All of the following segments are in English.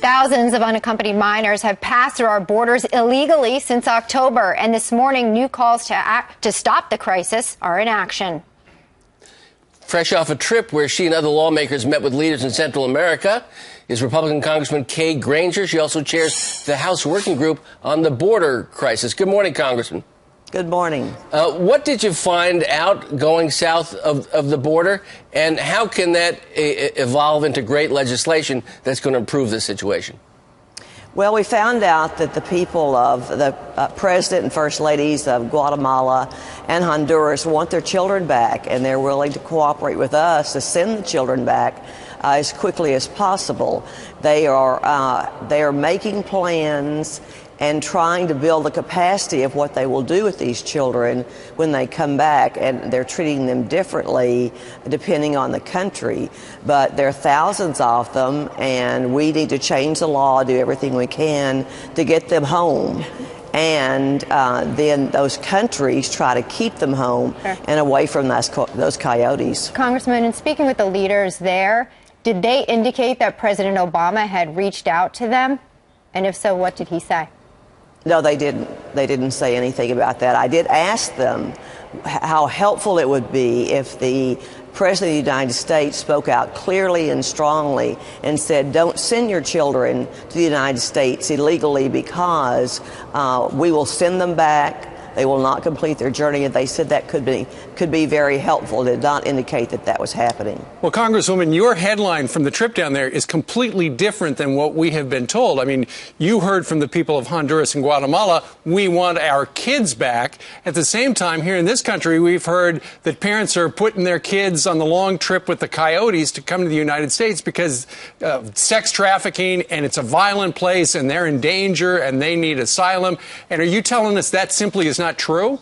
Thousands of unaccompanied minors have passed through our borders illegally since October, and this morning new calls to stop the crisis are in action. Fresh off a trip where she and other lawmakers met with leaders in Central America is Republican Congressman Granger. She also chairs the House Working Group on the border crisis. Good morning, Congressman. Good morning. What did you find out going south of the border, and how can that evolve into great legislation that's going to improve the situation? Well, we found out that the people of the President and First Ladies of Guatemala and Honduras want their children back, and they're willing to cooperate with us to send the children back as quickly as possible. They are making plans and trying to build the capacity of what they will do with these children when they come back, and they're treating them differently depending on the country. But there are thousands of them, and we need to change the law, do everything we can to get them home. And then those countries try to keep them home and away from those coyotes. Congressman, in speaking with the leaders there, did they indicate that President Obama had reached out to them? And if so, what did he say? No, they didn't. They didn't say anything about that. I did ask them how helpful it would be if the President of the United States spoke out clearly and strongly and said, don't send your children to the United States illegally because we will send them back. They will not complete their journey, and they said that could be very helpful. It did not indicate that that was happening. Well, Congresswoman, your headline from the trip down there is completely different than what we have been told. I mean, you heard from the people of Honduras and Guatemala, we want our kids back. At the same time, here in this country, we've heard that parents are putting their kids on the long trip with the coyotes to come to the United States because sex trafficking, and it's a violent place, and they're in danger, and they need asylum. And are you telling us that simply is not true?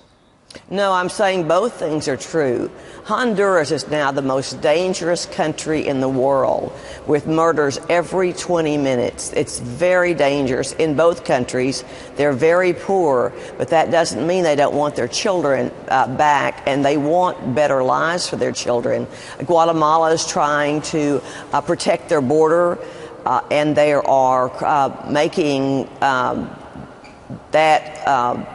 No, I'm saying both things are true. Honduras is now the most dangerous country in the world, with murders every 20 minutes. It's very dangerous in both countries. They're very poor, but that doesn't mean they don't want their children back, and they want better lives for their children. Guatemala is trying to protect their border, and they are making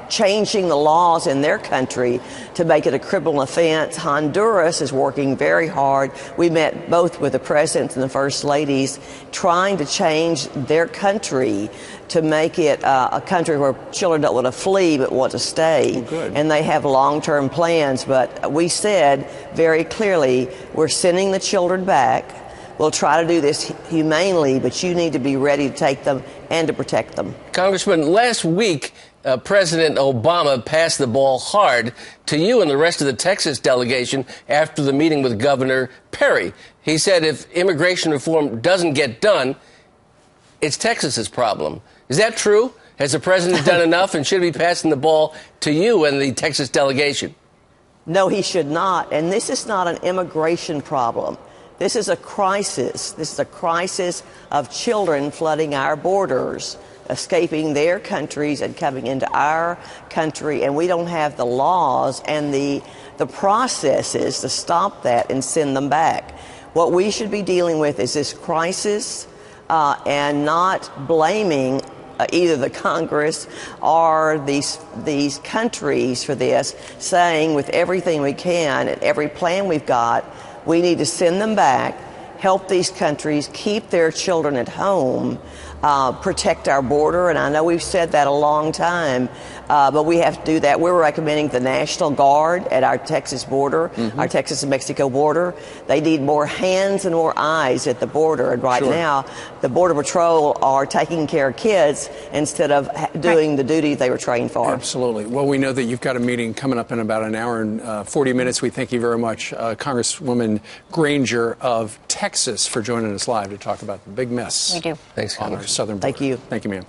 changing the laws in their country to make it a criminal offense. Honduras is working very hard. We met both with the presidents and the first ladies trying to change their country to make it a country where children don't want to flee but want to stay. Oh, good. And they have long-term plans. But we said very clearly, we're sending the children back. We'll try to do this humanely, but you need to be ready to take them and to protect them. Congressman, last week, President Obama passed the ball hard to you and the rest of the Texas delegation after the meeting with Governor Perry. He said if immigration reform doesn't get done, it's Texas's problem. Is that true? Has the president done enough, and should he be passing the ball to you and the Texas delegation? No, he should not. And this is not an immigration problem. This is a crisis. This is a crisis of children flooding our borders, escaping their countries and coming into our country, and we don't have the laws and the processes to stop that and send them back. What we should be dealing with is this crisis and not blaming either the Congress or these countries for this, saying with everything we can and every plan we've got, we need to send them back, help these countries keep their children at home, protect our border. And I know we've said that a long time, but we have to do that. We're recommending the National Guard at our Texas border, our Texas and Mexico border. They need more hands and more eyes at the border. And right now, the Border Patrol are taking care of kids instead of doing the duty they were trained for. Absolutely. Well, we know that you've got a meeting coming up in about an hour and 40 minutes. We thank you very much, Congresswoman Granger of Texas, for joining us live to talk about the big mess. We do. Thanks, on our southern border. Thank you. Thank you, ma'am.